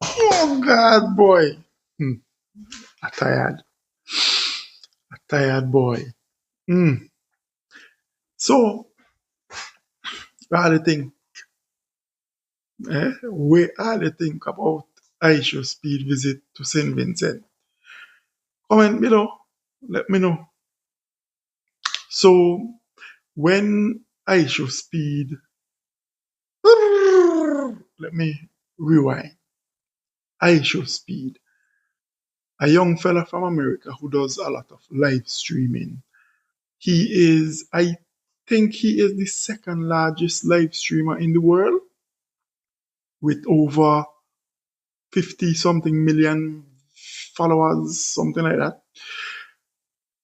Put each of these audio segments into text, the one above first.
Oh God, boy. Hmm. I'm tired. I'm tired, boy. Hmm. So, all the thing, we all the think about iShowspeed visit to St. Vincent. Comment below. Let me know. So, when iShowspeed, let me rewind. iShowspeed, a young fella from America who does a lot of live streaming. I think he is the second largest live streamer in the world with over 50 something million followers, something like that.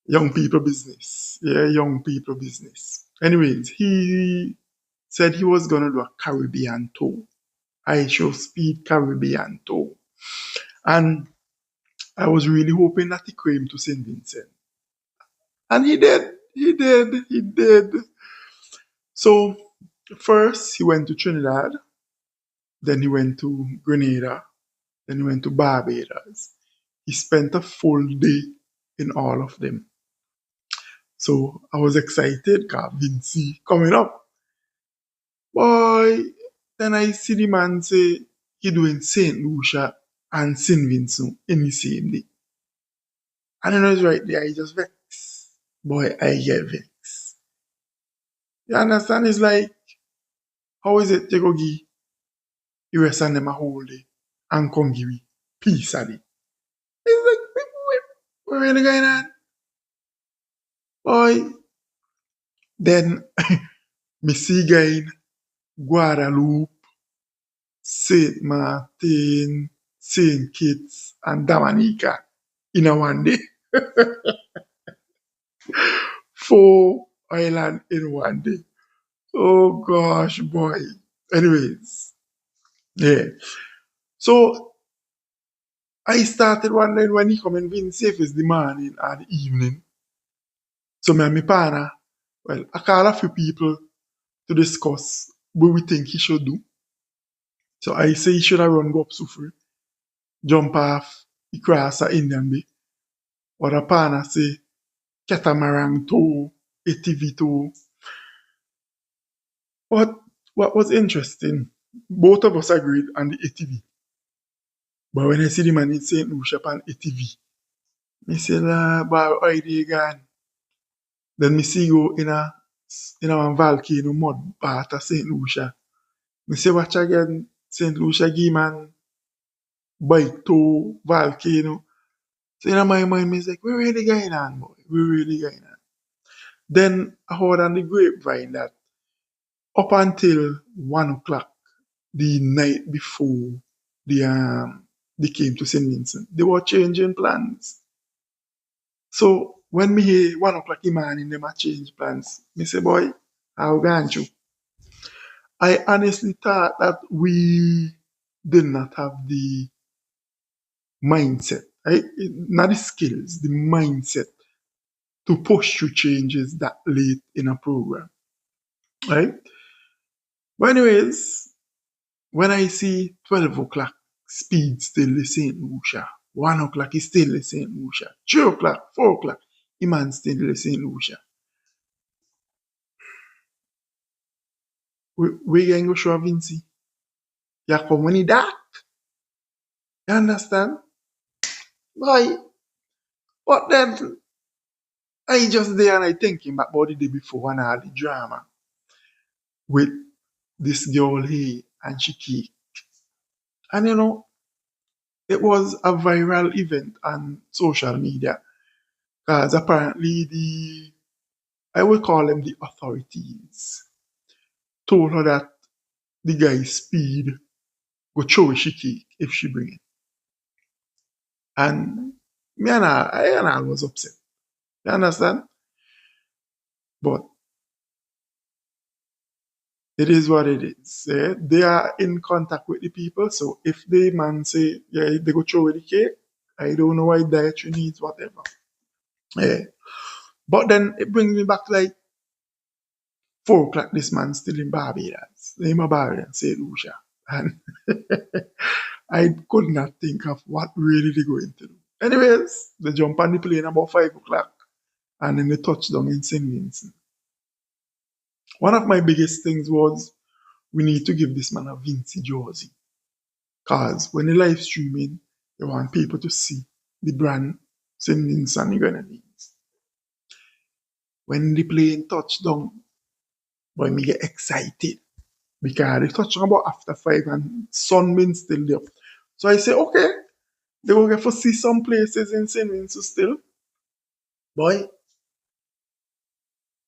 Young people business. Yeah, young people business. Anyways, he said he was going to do a Caribbean tour. iShowspeed Caribbean tour. And I was really hoping that he came to St. Vincent. And he did. He did. He did. So first he went to Trinidad, then he went to Grenada, then he went to Barbados. He spent a full day in all of them. So I was excited because Vinci coming up. Boy, then I see the man say he doing St. Lucia and St. Vincent in the same day. And I was right there, I just vex. Boy, I get vex. You understand? It's like, how is it you go give the rest of them a whole day and come give me peace a day? It's like, what really going on? Boy, then me see guy in Guadalupe, St. Martin, St. Kitts, and Dominica in a one day. 4 islands in one day. Oh gosh, boy. Anyways, yeah. So I started wondering when he come in Vinci if it's the morning or the evening. So me and my partner, well, I call a few people to discuss what we think he should do. So I say he should have run go up Sufri, jump off the cross at Indian Bay. Or a partner say catamaran tour, ATV tour. But what was interesting, both of us agreed on the ATV. But when I see the man in St. Lucia on ATV, I say, nah, boy, why they gone? Then me see go in a one volcano mud bath at St. Lucia. Me say, watch again, St. Lucia give man bike to volcano. So in my mind, me like, we really going on, boy. We really going on. Then I heard on the grapevine that up until 1 o'clock the night before they came to St. Vincent, they were changing plans. So when me hear 1 o'clock in the morning, them a change plans, me say, boy, how gone you? I honestly thought that we did not have the mindset, right? Not the skills, the mindset to push through changes that late in a program, right? But anyways, when I see 12 o'clock, speed still the St. Lucia. 1 o'clock is still the St. Lucia. 3 o'clock, 4 o'clock, Iman still the St. Lucia. We going to show Vinci. You come when it dark. You understand? Boy, but then I just there and I thinking back about the day before and all the drama with this girl here and she cake. And it was a viral event on social media. Because apparently I will call them the authorities, told her that the guy's speed go throw she cake if she bring it. And I was upset. You understand? But it is what it is. They are in contact with the people, so if the man say, yeah, they go throw the cake, I don't know why dietary needs, whatever. Yeah. But then it brings me back like 4 o'clock, this man still in Barbados. In Barbados, St. Lucia. And I could not think of what really they going to do. Anyways, they jump on the plane about 5 o'clock and then they touch down in St. Vincent. One of my biggest things was we need to give this man a Vinci jersey. Because when they live streaming, they want people to see the brand St. Vincent and the Grenadines. When the plane touch down, boy, me get excited. Because they touch down about after 5 and sunbeam still there. So I say, okay, they will get to see some places in St. Vincent still. Boy,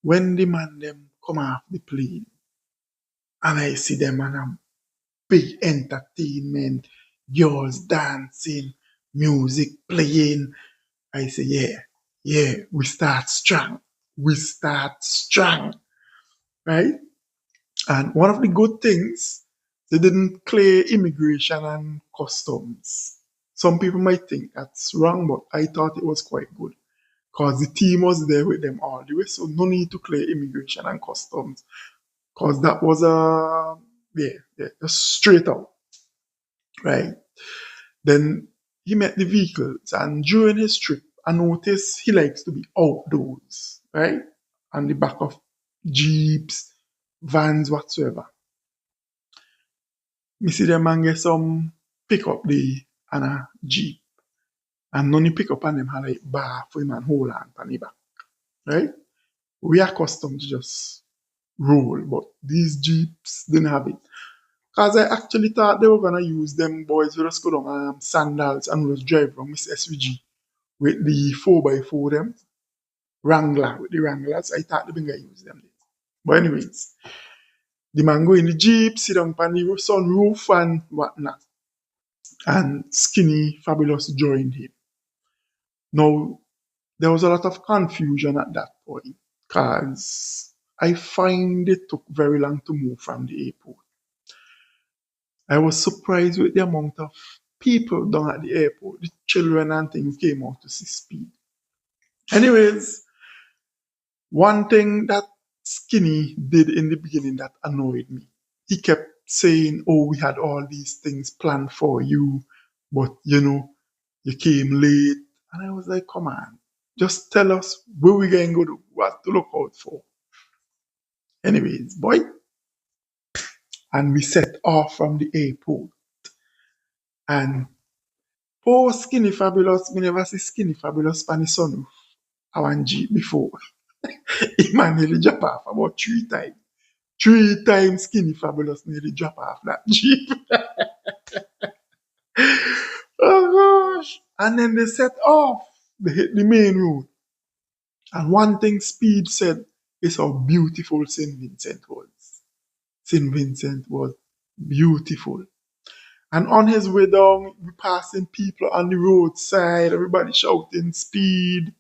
when the man them come off the plane and I see them and a big entertainment, girls dancing, music playing, I say, yeah, we start strong. We start strong, right? And one of the good things, they didn't clear immigration and customs. Some people might think that's wrong, but I thought it was quite good because the team was there with them all the way, so no need to clear immigration and customs because that was just straight out, right? Then he met the vehicles, and during his trip, I noticed he likes to be outdoors, right? On the back of jeeps, vans, whatsoever. Me see them man get some pick up the and a jeep, and none pick up on them have like bar for him and hold on on the back, right? We are accustomed to just roll, but these jeeps didn't have it. Because I actually thought they were gonna use them boys who just go down sandals and just drive around Miss SVG with the 4x4 them, Wrangler, with the Wranglers. I thought they were going to use them. But anyways, the man go in the Jeep, sit down on the sunroof and whatnot. And Skinny Fabulous joined him. Now, there was a lot of confusion at that point because I find it took very long to move from the airport. I was surprised with the amount of people down at the airport. The children and things came out to see Speed. Anyways, one thing that Skinny did in the beginning that annoyed me, he kept saying, oh, we had all these things planned for you, but you came late. And I was like, come on, just tell us where we're going to go to, what to look out for. Anyways, boy, and we set off from the airport. And poor Skinny Fabulous, me never see Skinny Fabulous on the sunroof. I want Jeep before. He man nearly jump off about 3 times. 3 times Skinny Fabulous nearly drop off that Jeep. Oh gosh. And then they set off. They hit the main road. And one thing Speed said is how beautiful St. Vincent was. St. Vincent was beautiful. And on his way down, we passing people on the roadside, everybody shouting Speed.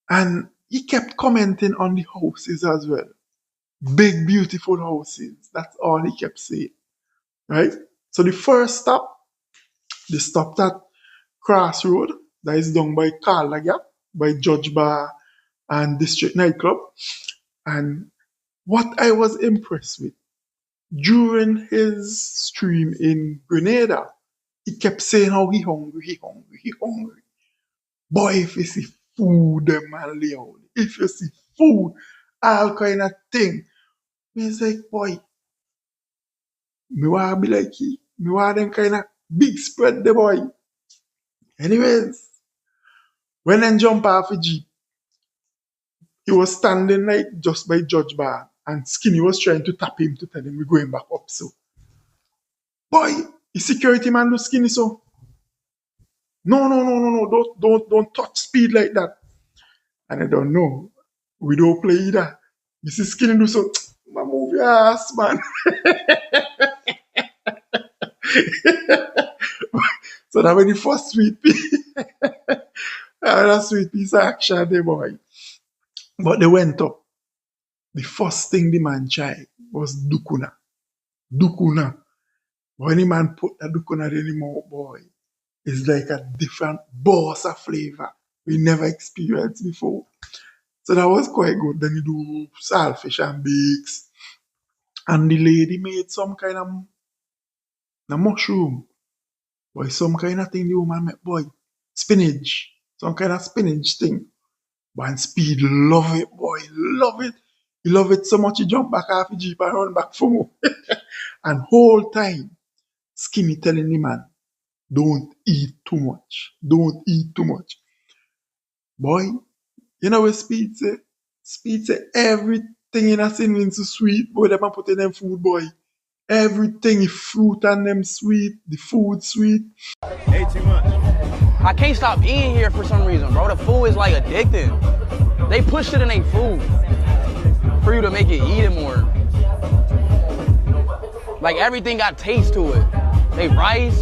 And he kept commenting on the houses as well. Big, beautiful houses. That's all he kept saying. Right? So the first stop, they stopped at Crossroad, that is done by Carla Gap, by Judge Bar and District Nightclub. And what I was impressed with, during his stream in Grenada, he kept saying how he hungry. Boy, if you see food, them man lay out. If you see food, all kind of thing. He's like, boy, me want to be like he. Me want them kind of big spread the boy. Anyways, when then jump off a Jeep, he was standing like just by Judge Bar, and Skinny was trying to tap him to tell him we're going back up. So, boy, the security man do Skinny so. No, don't touch Speed like that. And I don't know. We don't play that. You see Skinny do so, man, move your ass, man. So that was the first sweet piece. That sweet piece of action there, boy. But they went up. The first thing the man tried was Dukuna. Dukuna. When the man put that Dukuna in the mouth, boy, it's like a different boss of flavor we never experienced before. So that was quite good. Then you do saltfish and bakes. And the lady made some kind of The mushroom. Boy, some kind of thing the woman make, boy. Spinach. Some kind of spinach thing. Boy, and Speed love it, boy. Love it. He love it so much he jump back off the jeep and run back for more. And whole time, Skinny telling the man, don't eat too much. Don't eat too much. Boy, you know what Speed say? Speed say everything in a St. Vincent sweet, boy, them a put in them food, boy. Everything, fruit and them sweet, the food sweet. 18 months. I can't stop eating here for some reason, bro. The food is like addicting. They push it in their food for you to make it eat it more. Like everything got taste to it. They rice,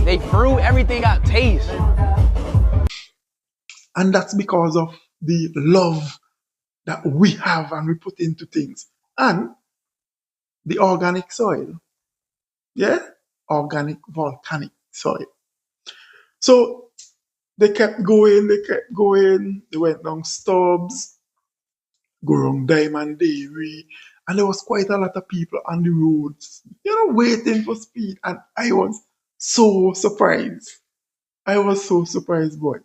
they fruit, everything got taste. And that's because of the love that we have and we put into things. And the organic soil. Yeah? Organic volcanic soil. So they kept going, They went down Stubbs, go around Diamond Dairy, and there was quite a lot of people on the roads, waiting for Speed. And I was so surprised. Boy.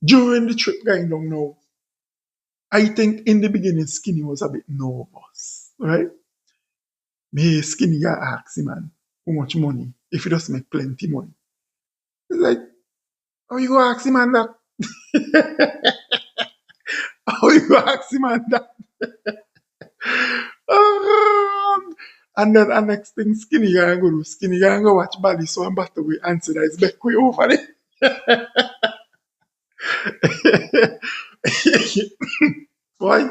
During the trip going down now, I think in the beginning Skinny was a bit nervous, right? Me Skinny guy asked him, man, how much money? If he does make plenty money. He's like, how you go ask him man that? How you go ask him man that? And then the next thing Skinny guy go do, Skinny guy go watch Bally so I'm about to answer that his back way over there. Right?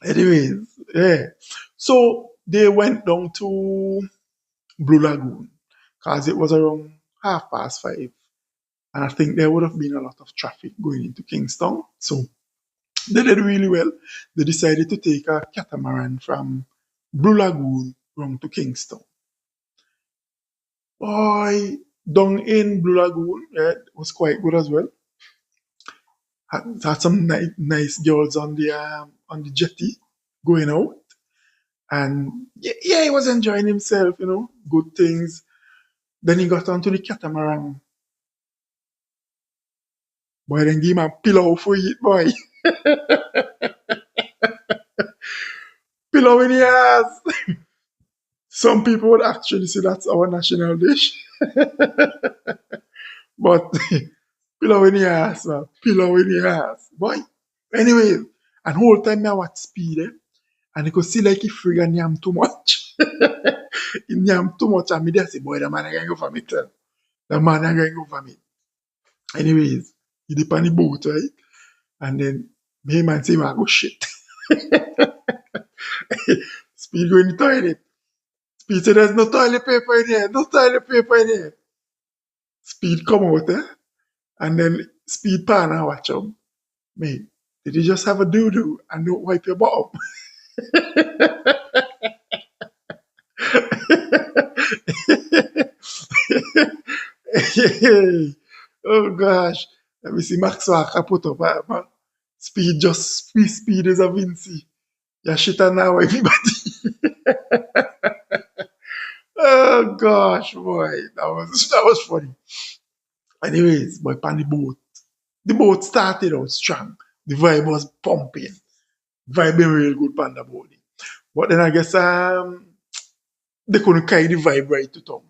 Anyways, yeah. So they went down to Blue Lagoon because it was around 5:30. And I think there would have been a lot of traffic going into Kingstown. So they did really well. They decided to take a catamaran from Blue Lagoon round to Kingstown. Boy, down in Blue Lagoon, yeah, it was quite good as well. Had some nice girls on the jetty going out. And yeah, he was enjoying himself, good things. Then he got onto the catamaran. Boy, then give him a pillow for it, boy. Pillow in the ass. Some people would actually say that's our national dish. But pillow in the ass, man. Pillow in the ass. Boy. Anyway, and whole time I watch Speed, and you could see like he friggin' yam too much. He yam too much, and me there say, boy, the man ain't going to go for me, tell. The man ain't going to go for me. Anyways, he dip on the boat, right? And then me man say, man, go shit. Speed go in the toilet. Speed said, there's no toilet paper in here. No toilet paper in here. Speed come out, and then Speed pan and watch him. Mate, did you just have a doo-doo and don't wipe your bottom? Oh gosh. Let me see Maxwell I put up. Man. Speed is a Vinci. You shit on now everybody. Oh gosh, boy. That was funny. Anyways, boy, on the boat. The boat started out strong. The vibe was pumping. Vibing real good on the boat. But then I guess they couldn't carry the vibe right to town.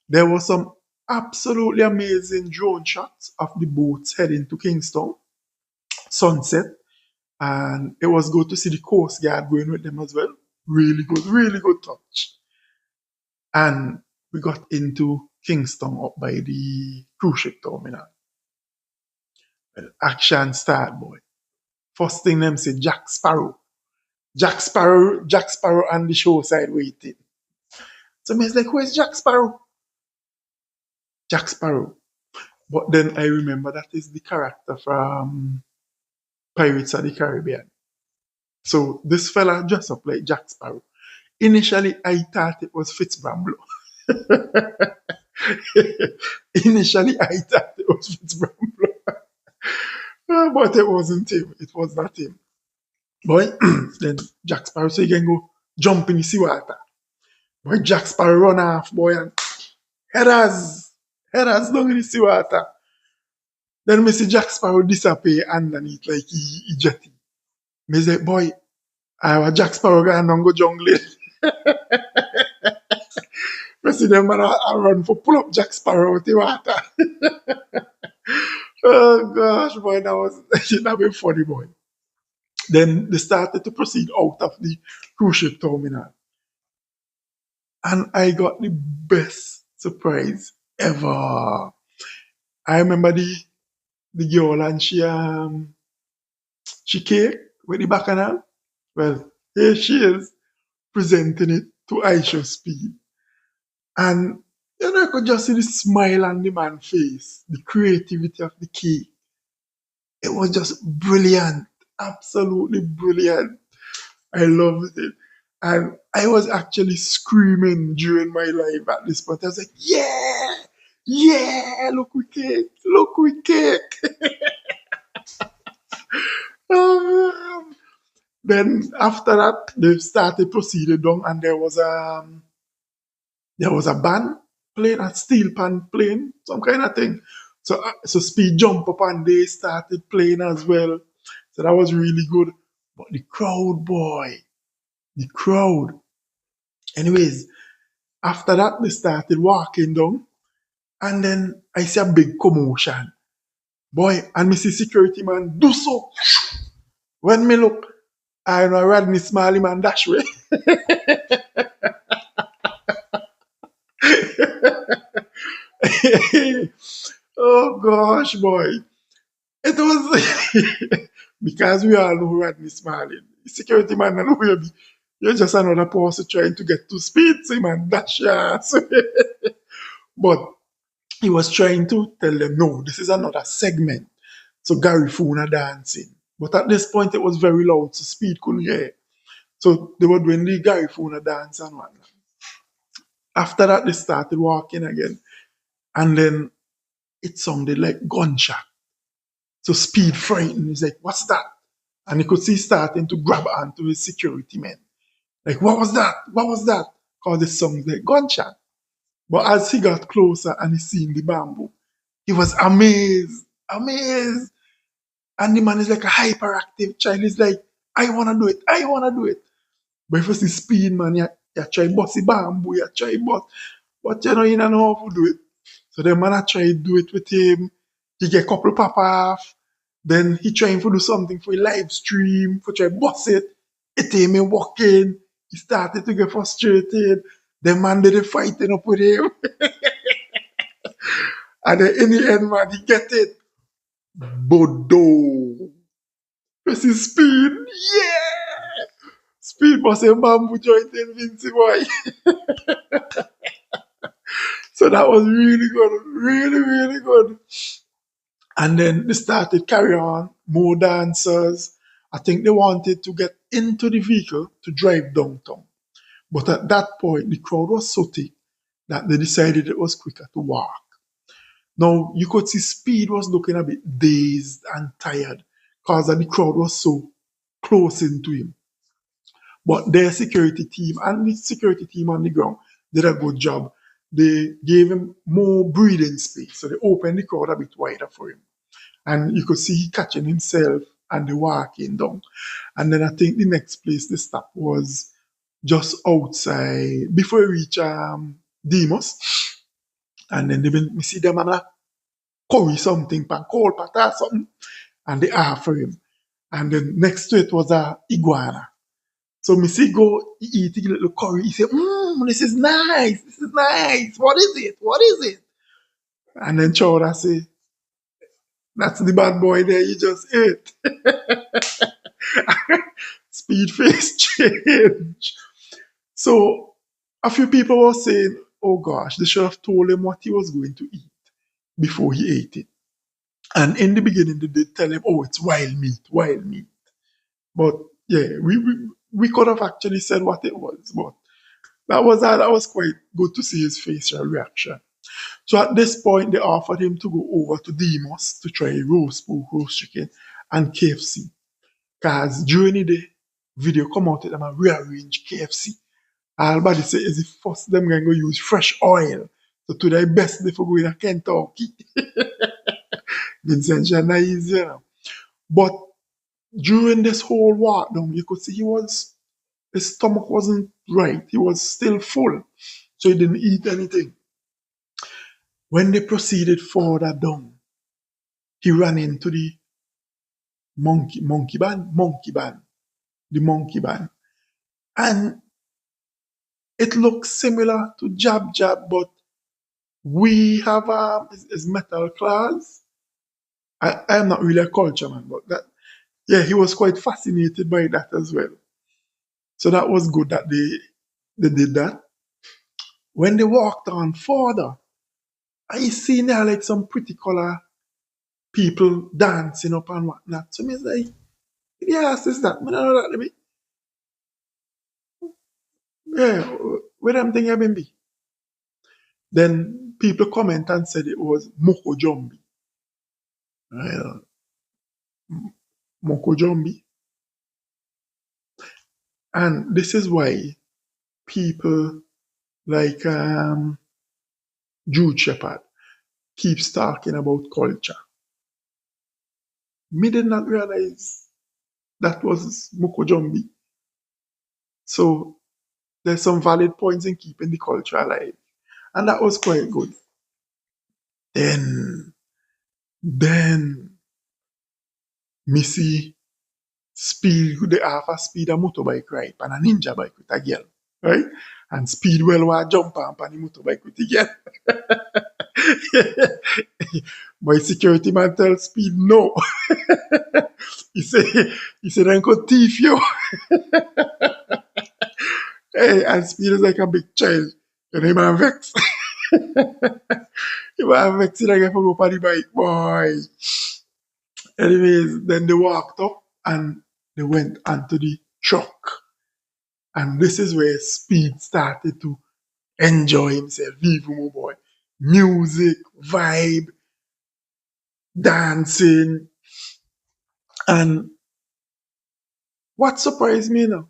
There was some absolutely amazing drone shots of the boats heading to Kingstown, sunset, and it was good to see the Coast Guard going with them as well. Really good touch. And we got into Kingstown up by the cruise ship terminal. Action start, boy. First thing them say, Jack Sparrow. Jack Sparrow on the show side waiting. So I was like, where's Jack Sparrow? Jack Sparrow. But then I remember that is the character from Pirates of the Caribbean. So this fella dressed up like Jack Sparrow. Initially, I thought it was Fitzbramble. But it wasn't him. It was not him. Boy, then Jack Sparrow said, you can go jump in the seawater. Boy, Jack Sparrow run off, boy, and headers down in the seawater. Then me see Jack Sparrow disappear underneath like he jetty. Me say, boy, I was Jack Sparrow going down go jungle. Me see them man I run for pull up Jack Sparrow out the water. Oh gosh, boy, that been funny, boy. Then they started to proceed out of the cruise ship terminal. And I got the best surprise ever. I remember the girl and she came with the bacchanal. Well, here she is presenting it to iShowspeed. And you know, I could just see the smile on the man's face, the creativity of the cake. It was just brilliant, absolutely brilliant. I loved it. And I was actually screaming during my life at this point. I was like, yeah, yeah, look we cake, look we cake. Then after that, they started proceeding down, and there was a band playing, a steel pan playing, some kind of thing. So Speed jump up and they started playing as well. So that was really good. But the crowd, boy, the crowd. Anyways, after that, they started walking down, and then I see a big commotion. Boy, and me see security man do so. When me look, I know Rodney Smalley man dash way. Oh gosh, boy. It was because we all know Rodney Smalley. Security man and where be. You're just another person trying to get to speed, so man dash your ass. But he was trying to tell them, no, this is another segment. So Gary Funa dancing. But at this point, it was very loud, so Speed couldn't hear it. So they were doing the Gary Funa dance and whatnot. After that, they started walking again. And then it sounded like gunshot. So Speed frightened. He's like, what's that? And he could see starting to grab onto his security men. Like, what was that? What was that? Because it sounded like gunshot. But as he got closer and he seen the bamboo, he was amazed, amazed. And the man is like a hyperactive child. He's like, I want to do it, I want to do it. But if you see Speed, man, you try bust the bamboo, you try bust. But you don't know how to do it. So the man try to do it with him. He get a couple pop off. Then he trying to do something for a live stream, for try bust it. It ain't me walking. He started to get frustrated. The man did fighting up with him. And then in the end, man, he get it. Bodo. This is Speed. Yeah! Speed was a bamboo joint in Vinci boy. So that was really good. Really, really good. And then they started carry on. More dancers. I think they wanted to get into the vehicle to drive downtown. But at that point, the crowd was so thick that they decided it was quicker to walk. Now, you could see Speed was looking a bit dazed and tired because the crowd was so close into him. But their security team and the security team on the ground did a good job. They gave him more breathing space. So they opened the crowd a bit wider for him. And you could see he catching himself and they walking down. And then I think the next place they stopped was just outside before we reach Demos. And then me see them and curry something, pan cold pat or something, and they offer him. And then next to it was a iguana. So me see go eat a little curry. He said, this is nice, this is nice. What is it? What is it? And then Chowda say, that's the bad boy there you just ate. Speed face change. So a few people were saying, oh gosh, they should have told him what he was going to eat before he ate it. And in the beginning, they did tell him, oh, it's wild meat, wild meat. But yeah, we could have actually said what it was. But that was quite good to see his facial reaction. So at this point, they offered him to go over to Demos to try roast pork, roast chicken, and KFC. Because during the day, video come out with them and rearrange KFC. Everybody say is the first them going to use fresh oil. So to their best they for go in Kentucky. Vincent Shanna is, you know. But during this whole walk down, you could see his stomach wasn't right. He was still full. So he didn't eat anything. When they proceeded further down, he ran into the the monkey band. And it looks similar to Jab Jab, but we have his metal claws. I'm not really a culture man, but that, yeah, he was quite fascinated by that as well. So that was good that they did that. When they walked on further, I seen there like some pretty color people dancing up and whatnot. So me say, yes, is that? Me know that me. Yeah, where them thing have been be? Then people comment and said it was Moko Jumbi. Moko Jumbi. And this is why people like Jude Shepard keeps talking about culture. Me did not realize that was Moko Jumbi. So there's some valid points in keeping the culture alive. And that was quite good. Then Missy Speed, the half a speed a motorbike ride and a ninja bike with a girl, right? And Speed well wa jump on the motorbike with the girl. My security man tells Speed no. he said I could thief you. Hey, and Speed is like a big child. You know, he man vex. He man vex like if I go on the bike, boy. Anyways, then they walked up and they went onto the truck. And this is where Speed started to enjoy himself. Vive my boy. Music, vibe, dancing. And what surprised me now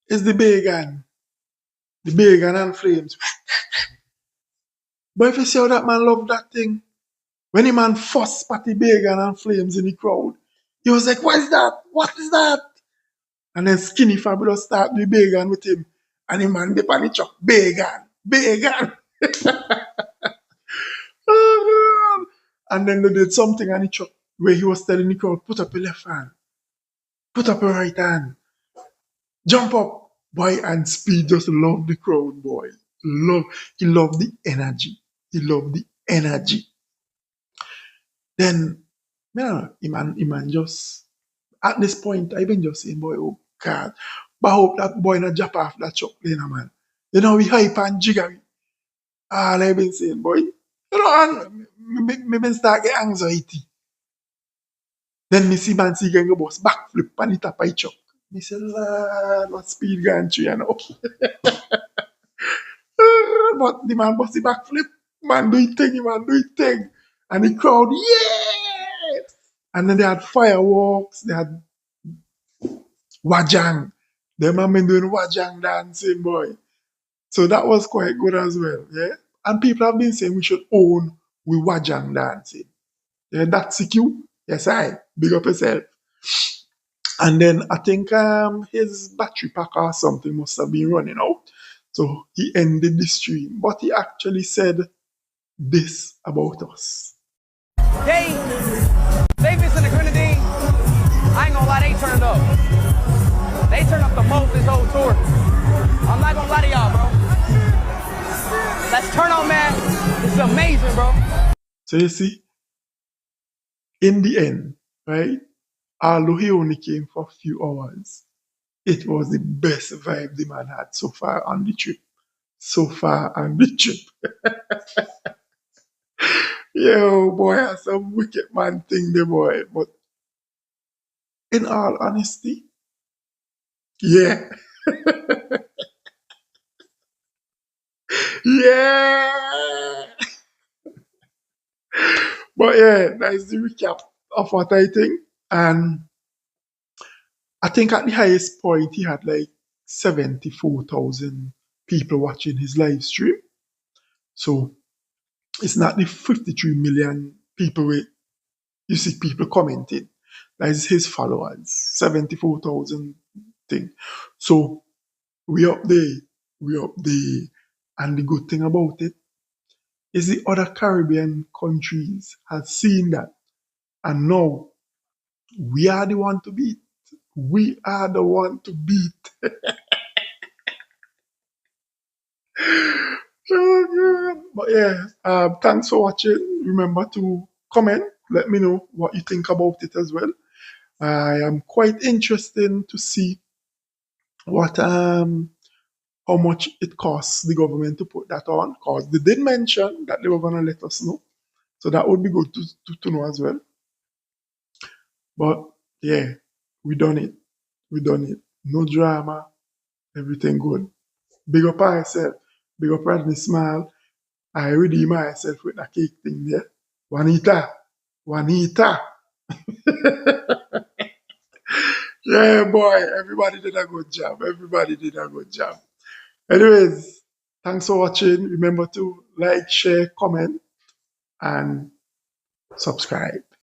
is the bacon. The bacon and flames. But if you see how that man loved that thing, when the man first patty bacon and flames in the crowd, he was like, what is that? What is that? And then Skinny Fabulous start the bacon with him. And the man dip on the truck, bacon, bacon. And then they did something on the truck where he was telling the crowd, put up your left hand, put up your right hand, jump up, boy. And Speed just loved the crowd, boy. He loved the energy. He loved the energy. Then, man, Iman just, at this point, I've been just saying, boy, oh God. But I hope that boy not jump off that truck lane, man. You know, we hype and jiggery. All I've been saying, boy. You know, and me been start get anxiety. Then me see man see gang go bus backflip on the top of the truck. Me say, Lord, what Speed going through, you know. But the man bust the backflip. Man do it thing, man do it thing. And the crowd, yeah! And then they had fireworks, they had wajang. Them man been doing wajang dancing, boy. So that was quite good as well, yeah? And people have been saying we should own with wajang dancing. Yeah, that's CQ. Yes, big up yourself. And then I think his battery pack or something must have been running out. So he ended the stream. But he actually said this about us. St.Vincent and Grenadines, I ain't gonna lie, they turned up. They turned up the most this whole tour. I'm not gonna lie to y'all, bro. Let's turn on, man. This is amazing, bro. So you see, in the end, right, although he only came for a few hours, it was the best vibe the man had so far on the trip. Yo, boy, that's a wicked man thing, the boy. But in all honesty, yeah. Yeah. But yeah, that's the recap of what I think. And I think at the highest point, he had like 74,000 people watching his live stream. So it's not the 53 million people with, you see people commenting. That is his followers, 74,000 thing. So we up there, we up there. And the good thing about it is the other Caribbean countries have seen that. And now we are the one to beat. We are the one to beat. But yeah, thanks for watching. Remember to comment. Let me know what you think about it as well. I am quite interested to see what how much it costs the government to put that on, because they did mention that they were gonna let us know. So that would be good to know as well. But yeah, we done it. We done it. No drama. Everything good. Big up myself. Big up Rodney Smile. I redeem myself with that cake thing there. Juanita. Juanita. Yeah, boy. Everybody did a good job. Everybody did a good job. Anyways, thanks for watching. Remember to like, share, comment, and subscribe.